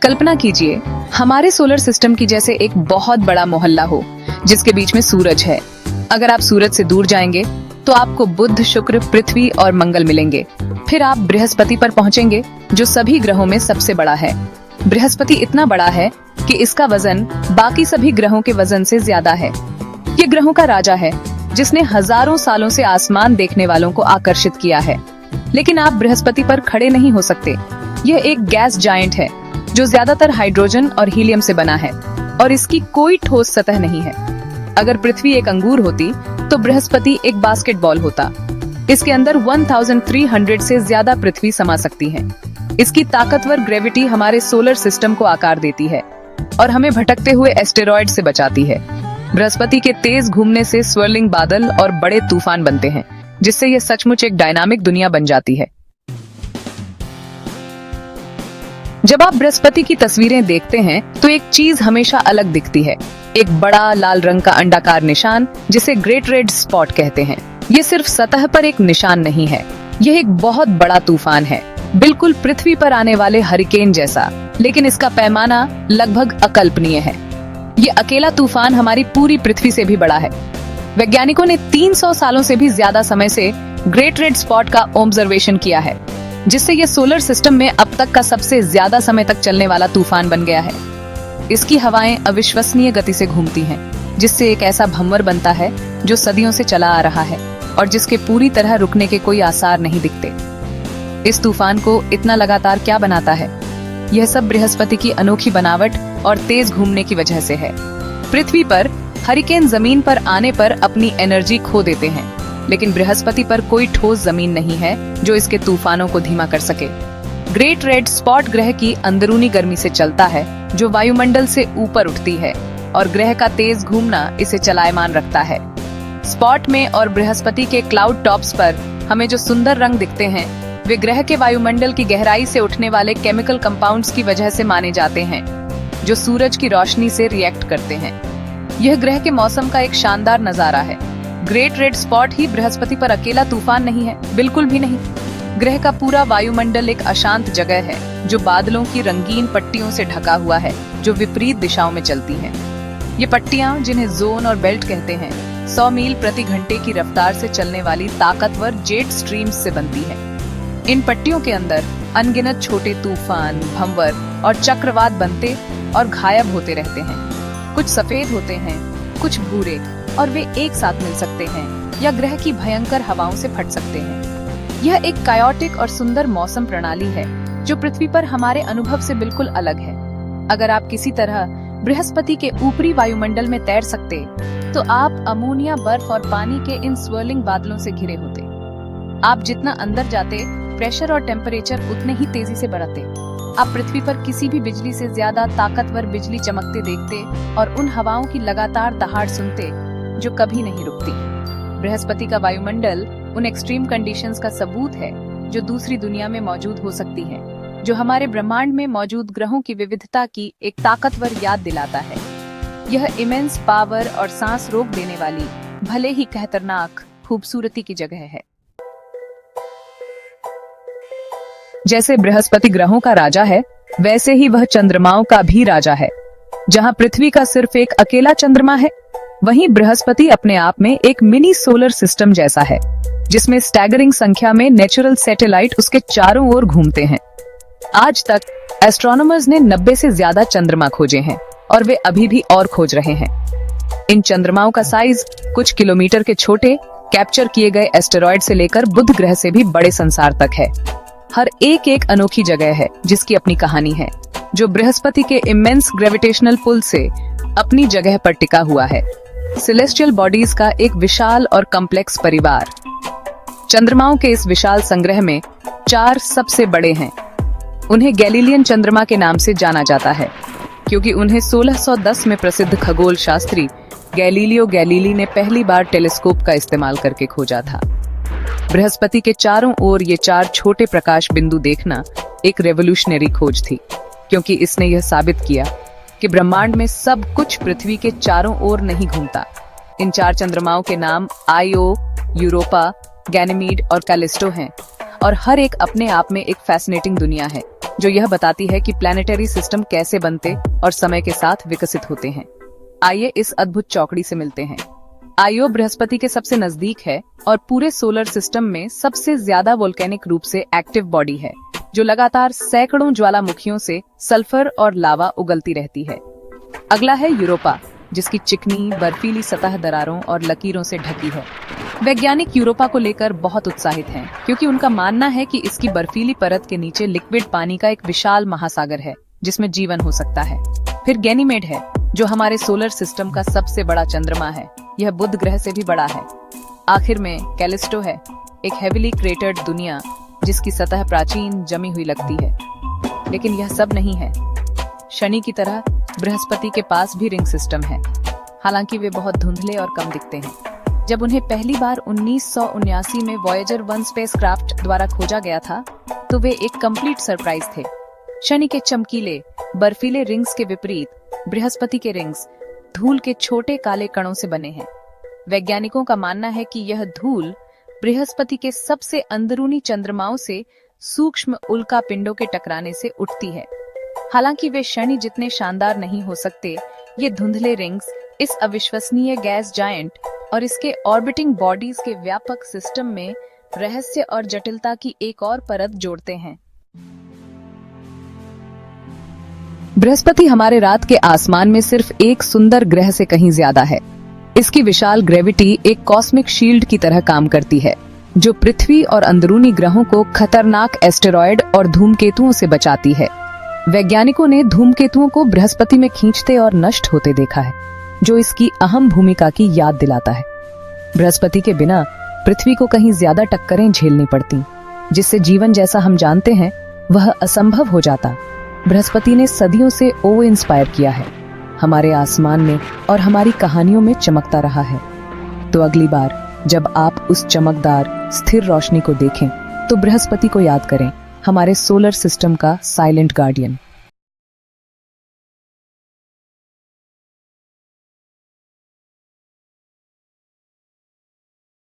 कल्पना कीजिए हमारे solar system की जैसे एक बहुत बड़ा मोहल्ला हो जिसके बीच में सूरज है। अगर आप सूरज से दूर जाएंगे तो आपको बुध, शुक्र, पृथ्वी और मंगल मिलेंगे। फिर आप बृहस्पति पर पहुंचेंगे जो सभी ग्रहों में सबसे बड़ा है। बृहस्पति इतना बड़ा है कि इसका वजन बाकी सभी ग्रहों के वजन से ज्यादा है। ये ग्रहों का राजा है जिसने हजारों सालों से आसमान देखने वालों को आकर्षित किया है। लेकिन आप बृहस्पति पर खड़े नहीं हो सकते। यह एक गैस जायंट है जो ज्यादातर हाइड्रोजन और हीलियम से बना है और इसकी कोई ठोस सतह नहीं है। अगर पृथ्वी एक अंगूर होती तो बृहस्पति एक बास्केटबॉल होता। इसके अंदर 1300 से ज्यादा पृथ्वी समा सकती है। इसकी ताकतवर ग्रेविटी हमारे सोलर सिस्टम को आकार देती है और हमें भटकते हुए एस्टेरॉयड से बचाती है। बृहस्पति के तेज घूमने से स्वर्लिंग बादल और बड़े तूफान बनते हैं, जिससे यह सचमुच एक डायनामिक दुनिया बन जाती है। जब आप बृहस्पति की तस्वीरें देखते हैं तो एक चीज हमेशा अलग दिखती है, एक बड़ा लाल रंग का अंडाकार निशान जिसे ग्रेट रेड स्पॉट कहते हैं। ये सिर्फ सतह पर एक निशान नहीं है, यह एक बहुत बड़ा तूफान है, बिल्कुल पृथ्वी पर आने वाले हरिकेन जैसा, लेकिन इसका पैमाना लगभग अकल्पनीय है। ये अकेला तूफान हमारी पूरी पृथ्वी से भी बड़ा है। वैज्ञानिकों ने 300 सालों से भी ज्यादा समय से ग्रेट रेड स्पॉट का ऑब्जर्वेशन किया है, जिससे ये सोलर सिस्टम में अब तक का सबसे ज्यादा समय तक चलने वाला तूफान बन गया है। इसकी हवाएं अविश्वसनीय गति से घूमती हैं, जिससे एक ऐसा भंवर बनता है जो सदियों से चला आ रहा है और जिसके पूरी तरह रुकने के कोई आसार नहीं दिखते। इस तूफान को इतना लगातार क्या बनाता है? यह सब बृहस्पति की अनोखी बनावट और तेज घूमने की वजह से है। पृथ्वी पर हरिकेन जमीन पर आने पर अपनी एनर्जी खो देते हैं, लेकिन बृहस्पति पर कोई ठोस जमीन नहीं है जो इसके तूफानों को धीमा कर सके। ग्रेट रेड स्पॉट ग्रह की अंदरूनी गर्मी से चलता है जो वायुमंडल से ऊपर उठती है और ग्रह का तेज घूमना इसे चलायमान रखता है। स्पॉट में और बृहस्पति के क्लाउड टॉप्स पर हमें जो सुंदर रंग दिखते हैं वे ग्रह के वायुमंडल की गहराई से उठने वाले केमिकल कंपाउंड्स की वजह से माने जाते हैं, जो सूरज की रोशनी से रिएक्ट करते हैं। यह ग्रह के मौसम का एक शानदार नजारा है। ग्रेट रेड स्पॉट ही बृहस्पति पर अकेला तूफान नहीं है, बिल्कुल भी नहीं। ग्रह का पूरा वायुमंडल एक अशांत जगह है जो बादलों की रंगीन पट्टियों से ढका हुआ है जो विपरीत दिशाओं में चलती हैं। ये पट्टियां, जिन्हें जोन और बेल्ट कहते हैं, 100 मील प्रति घंटे की रफ्तार से चलने वाली ताकतवर जेट स्ट्रीम्स से बनती है। इन पट्टियों के अंदर अनगिनत छोटे तूफान, भंवर और चक्रवात बनते और गायब होते रहते हैं। कुछ सफेद होते हैं, कुछ भूरे, और वे एक साथ मिल सकते हैं या ग्रह की भयंकर हवाओं से फट सकते हैं। यह एक कायोटिक और सुंदर मौसम प्रणाली है जो पृथ्वी पर हमारे अनुभव से बिल्कुल अलग है। अगर आप किसी तरह बृहस्पति के ऊपरी वायुमंडल में तैर सकते तो आप अमोनिया, बर्फ और पानी के इन स्वर्लिंग बादलों से घिरे होते। आप जितना अंदर जाते, प्रेशर और टेम्परेचर उतने ही तेजी से बढ़ते। आप पृथ्वी पर किसी भी बिजली से ज्यादा ताकतवर बिजली चमकते देखते और उन हवाओं की लगातार दहाड़ सुनते जो कभी नहीं रुकती। बृहस्पति का वायुमंडल उन एक्सट्रीम कंडीशंस का सबूत है जो दूसरी दुनिया में मौजूद हो सकती हैं, जो हमारे ब्रह्मांड में मौजूद ग्रहों की विविधता की एक ताकतवर याद दिलाता है। यह इमेंस पावर और सांस रोक देने वाली, भले ही खतरनाक खूबसूरती की जगह है। जैसे बृहस्पति ग्रहों का राजा है, वैसे ही वह चंद्रमाओं का भी राजा है। जहां पृथ्वी का सिर्फ एक अकेला चंद्रमा है, वहीं बृहस्पति अपने आप में एक मिनी सोलर सिस्टम जैसा है, जिसमें स्टैगरिंग संख्या में नेचुरल सैटेलाइट उसके चारों ओर घूमते हैं। आज तक एस्ट्रोनॉमर्स ने 90 से ज्यादा चंद्रमा खोजे हैं और वे अभी भी और खोज रहे हैं। इन चंद्रमाओं का साइज कुछ किलोमीटर के छोटे, कैप्चर किए गए एस्टेरॉयड से लेकर बुध ग्रह से भी बड़े संसार तक है। हर एक अनोखी जगह है जिसकी अपनी कहानी है, जो बृहस्पति के इमेंस ग्रेविटेशनल पुल से अपनी जगह पर टिका हुआ है। सेलेस्टियल बॉडीज का एक विशाल और कॉम्प्लेक्स परिवार। चंद्रमाओं के इस विशाल संग्रह में 4 सबसे बड़े हैं। उन्हें गैलीलियन चंद्रमा के नाम से जाना जाता है, क्योंकि उन्हें 1610 में प्रसिद्ध खगोल शास्त्री गैलीलियो गैलीली ने पहली बार टेलीस्कोप का इस्तेमाल करके खोजा था। बृहस्पति के चारों ओर ये 4 छोटे प्रकाश बिंदु देखना एक रेवोल्यूशनरी खोज थी, क्योंकि इसने यह साबित किया कि ब्रह्मांड में सब कुछ पृथ्वी के चारों ओर नहीं घूमता। इन 4 चंद्रमाओं के नाम आयो, यूरोपा, गैनीमीड और कैलिस्टो हैं, और हर एक अपने आप में एक फैसिनेटिंग दुनिया है जो यह बताती है कि प्लैनेटरी सिस्टम कैसे बनते और समय के साथ विकसित होते हैं। आइए इस अद्भुत चौकड़ी से मिलते हैं। आइयो बृहस्पति के सबसे नजदीक है और पूरे सोलर सिस्टम में सबसे ज्यादा वोल्केनिक रूप से एक्टिव बॉडी है, जो लगातार सैकड़ों ज्वालामुखियों से सल्फर और लावा उगलती रहती है। अगला है यूरोपा, जिसकी चिकनी बर्फीली सतह दरारों और लकीरों से ढकी है। वैज्ञानिक यूरोपा को लेकर बहुत उत्साहित हैं, क्योंकि उनका मानना है कि इसकी बर्फीली परत के नीचे लिक्विड पानी का एक विशाल महासागर है, जिसमें जीवन हो सकता है। फिर गैनीमेड है, जो हमारे सोलर सिस्टम का सबसे बड़ा चंद्रमा है। यह बुध ग्रह से भी बड़ा है। आखिर में कैलिस्टो है, एक हेविली क्रेटर्ड दुनिया जिसकी सतह प्राचीन जमी हुई लगती है। लेकिन यह सब नहीं है। शनि की तरह बृहस्पति के पास भी रिंग सिस्टम है, हालांकि वे बहुत धुंधले और कम दिखते हैं। जब उन्हें पहली बार 1979 में वॉयेजर 1 स्पेसक्राफ्ट द्वारा खोजा गया था, तो वे एक कंप्लीट सरप्राइज थे। शनि के चमकीले बर्फीले रिंग्स के विपरीत बृहस्पति के रिंग्स धूल के छोटे काले कणों से बने हैं। वैज्ञानिकों का मानना है कि यह धूल बृहस्पति के सबसे अंदरूनी चंद्रमाओं से सूक्ष्म उल्का पिंडों के टकराने से उठती है। हालांकि वे शनि जितने शानदार नहीं हो सकते, ये धुंधले रिंग्स इस अविश्वसनीय गैस जायंट और इसके ऑर्बिटिंग बॉडीज के व्यापक सिस्टम में रहस्य और जटिलता की एक और परत जोड़ते हैं। बृहस्पति हमारे रात के आसमान में सिर्फ एक सुंदर ग्रह से कहीं ज्यादा है। इसकी विशाल ग्रेविटी एक कॉस्मिक शील्ड की तरह काम करती है, जो पृथ्वी और अंदरूनी ग्रहों को खतरनाक एस्टेरॉयड और धूमकेतुओं से बचाती है। वैज्ञानिकों ने धूमकेतुओं को बृहस्पति में खींचते और नष्ट होते देखा है, जो इसकी अहम भूमिका की याद दिलाता है। बृहस्पति के बिना पृथ्वी को कहीं ज्यादा टक्करें झेलनी पड़ती, जिससे जीवन जैसा हम जानते हैं वह असंभव हो जाता। बृहस्पति ने सदियों से ओ इंस्पायर किया है, हमारे आसमान में और हमारी कहानियों में चमकता रहा है। तो अगली बार जब आप उस चमकदार स्थिर रोशनी को देखें, तो बृहस्पति को याद करें, हमारे सोलर सिस्टम का साइलेंट गार्डियन।